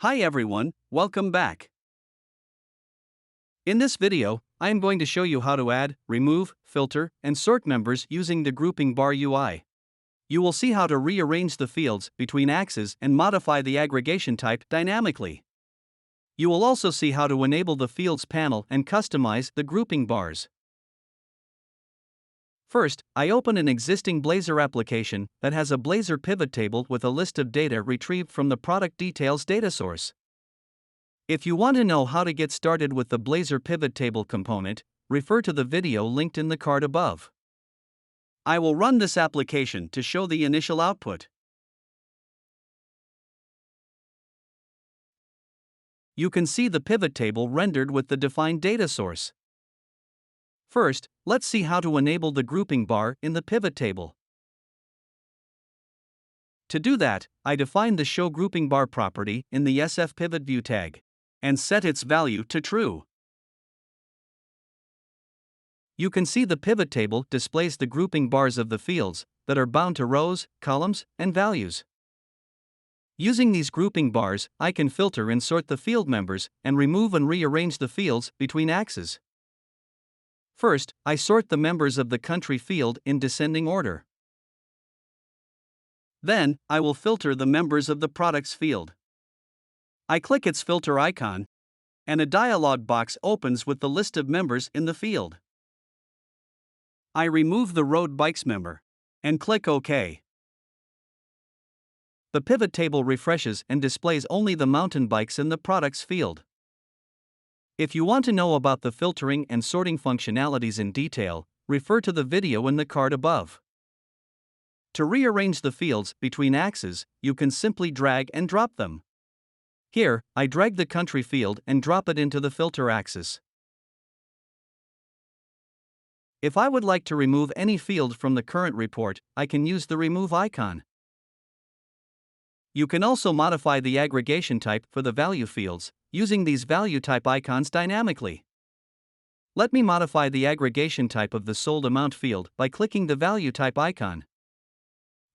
Hi everyone, welcome back. In this video, I am going to show you how to add, remove, filter, and sort members using the grouping bar UI. You will see how to rearrange the fields between axes and modify the aggregation type dynamically. You will also see how to enable the fields panel and customize the grouping bars. First, I open an existing Blazor application that has a Blazor pivot table with a list of data retrieved from the product details data source. If you want to know how to get started with the Blazor pivot table component, refer to the video linked in the card above. I will run this application to show the initial output. You can see the pivot table rendered with the defined data source. First, let's see how to enable the grouping bar in the pivot table. To do that, I define the Show Grouping Bar property in the sfPivotView tag and set its value to true. You can see the pivot table displays the grouping bars of the fields that are bound to rows, columns, and values. Using these grouping bars, I can filter and sort the field members and remove and rearrange the fields between axes. First, I sort the members of the country field in descending order. Then, I will filter the members of the products field. I click its filter icon, and a dialog box opens with the list of members in the field. I remove the road bikes member and click OK. The pivot table refreshes and displays only the mountain bikes in the products field. If you want to know about the filtering and sorting functionalities in detail, refer to the video in the card above. To rearrange the fields between axes, you can simply drag and drop them. Here, I drag the country field and drop it into the filter axis. If I would like to remove any field from the current report, I can use the remove icon. You can also modify the aggregation type for the value fields, using these value type icons dynamically. Let me modify the aggregation type of the sold amount field by clicking the value type icon.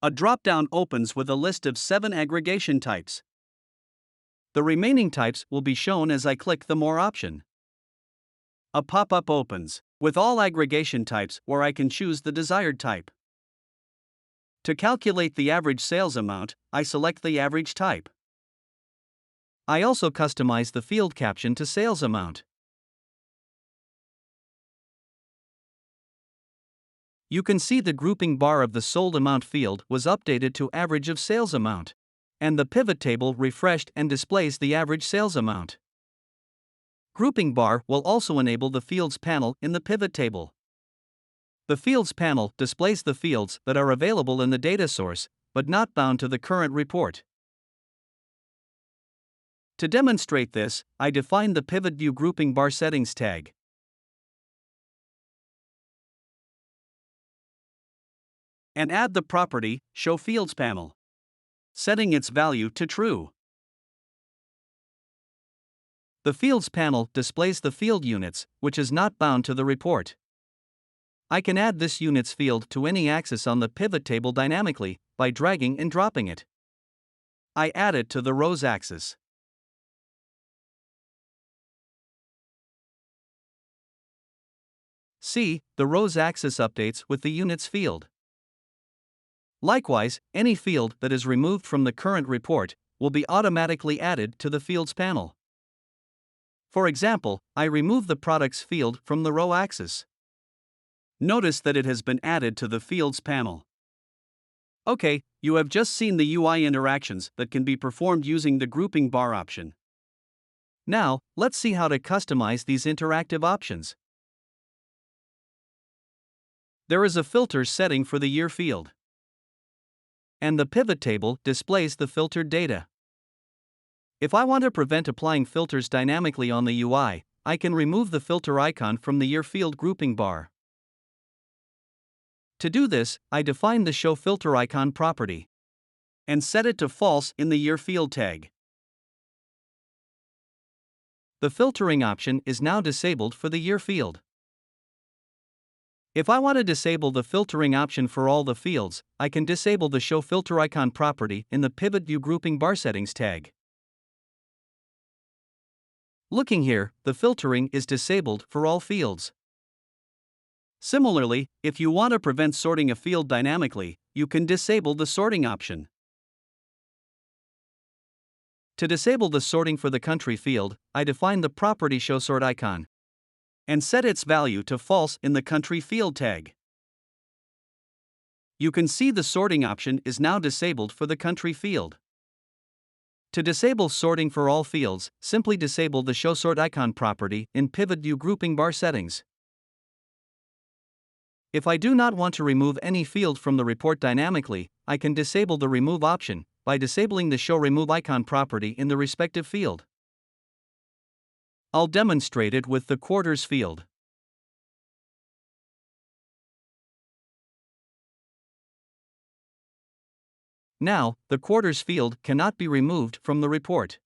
A drop-down opens with a list of 7 aggregation types. The remaining types will be shown as I click the More option. A pop-up opens with all aggregation types where I can choose the desired type. To calculate the average sales amount, I select the average type. I also customize the field caption to sales amount. You can see the grouping bar of the sold amount field was updated to average of sales amount, and the pivot table refreshed and displays the average sales amount. Grouping bar will also enable the fields panel in the pivot table. The fields panel displays the fields that are available in the data source, but not bound to the current report. To demonstrate this, I define the PivotView grouping bar settings tag. And add the property Show Fields Panel, setting its value to true. The Fields panel displays the field units, which is not bound to the report. I can add this units field to any axis on the pivot table dynamically by dragging and dropping it. I add it to the rows axis. See, the rows axis updates with the units field. Likewise, any field that is removed from the current report will be automatically added to the fields panel. For example, I remove the products field from the row axis. Notice that it has been added to the fields panel. Okay, you have just seen the UI interactions that can be performed using the grouping bar option. Now, let's see how to customize these interactive options. There is a filter setting for the year field, and the pivot table displays the filtered data. If I want to prevent applying filters dynamically on the UI, I can remove the filter icon from the year field grouping bar. To do this, I define the Show Filter Icon property and set it to false in the year field tag. The filtering option is now disabled for the year field. If I want to disable the filtering option for all the fields, I can disable the Show Filter Icon property in the PivotView grouping bar settings tag. Looking here, the filtering is disabled for all fields. Similarly, if you want to prevent sorting a field dynamically, you can disable the sorting option. To disable the sorting for the country field, I define the property showSort icon and set its value to false in the country field tag. You can see the sorting option is now disabled for the country field. To disable sorting for all fields, simply disable the showSort icon property in Pivot View Grouping Bar settings. If I do not want to remove any field from the report dynamically, I can disable the Remove option by disabling the Show Remove icon property in the respective field. I'll demonstrate it with the quarters field. Now, the quarters field cannot be removed from the report.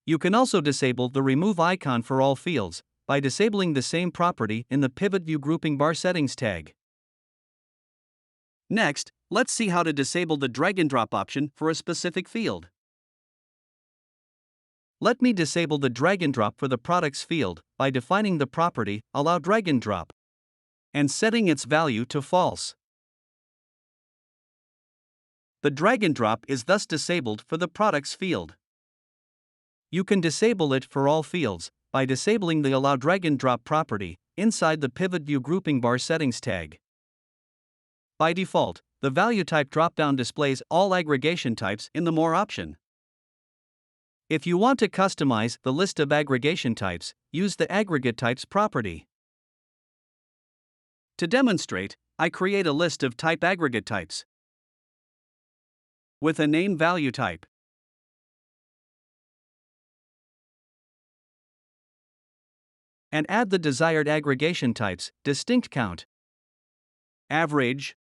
You can also disable the Remove icon for all fields by disabling the same property in the Pivot View Grouping Bar settings tag. Next, let's see how to disable the drag and drop option for a specific field. Let me disable the drag and drop for the products field by defining the property Allow Drag and Drop and setting its value to false. The drag and drop is thus disabled for the products field. You can disable it for all fields by disabling the Allow Drag and Drop property inside the Pivot View Grouping Bar settings tag. By default, the value type dropdown displays all aggregation types in the More option. If you want to customize the list of aggregation types, use the Aggregate Types property. To demonstrate, I create a list of type aggregate types with a name value type. And add the desired aggregation types, distinct count, average,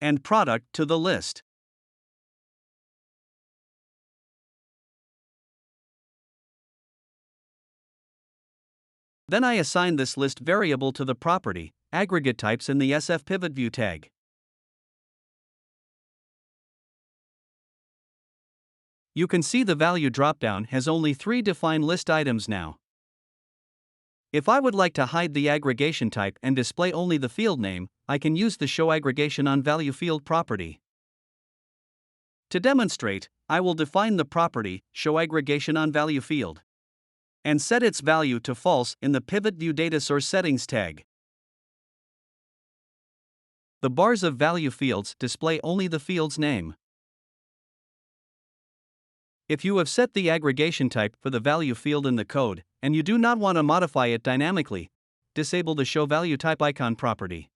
and product to the list. Then I assign this list variable to the property, aggregate types in the SF Pivot View tag. You can see the value dropdown has only 3 defined list items now. If I would like to hide the aggregation type and display only the field name, I can use the Show Aggregation on Value field property. To demonstrate, I will define the property Show Aggregation on Value field and set its value to false in the Pivot View Data Source Settings tag. The bars of value fields display only the field's name. If you have set the aggregation type for the value field in the code, and you do not want to modify it dynamically, disable the Show Value Type icon property.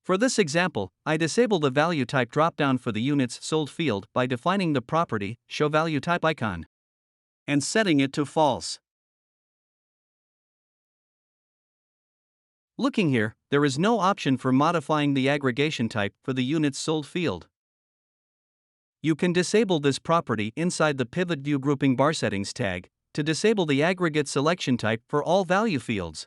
For this example, I disable the value type dropdown for the units sold field by defining the property Show Value Type icon and setting it to false. Looking here, there is no option for modifying the aggregation type for the units sold field. You can disable this property inside the Pivot View Grouping Bar Settings tag to disable the aggregate selection type for all value fields.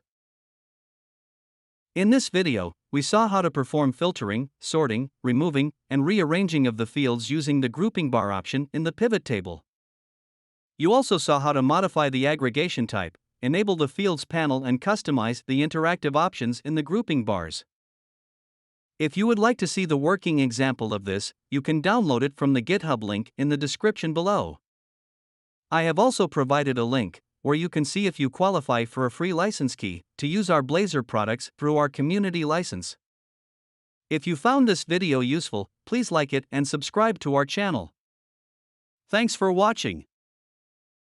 In this video, we saw how to perform filtering, sorting, removing, and rearranging of the fields using the grouping bar option in the pivot table. You also saw how to modify the aggregation type, enable the fields panel, and customize the interactive options in the grouping bars. If you would like to see the working example of this, you can download it from the GitHub link in the description below. I have also provided a link where you can see if you qualify for a free license key to use our Blazor products through our community license. If you found this video useful, please like it and subscribe to our channel. Thanks for watching.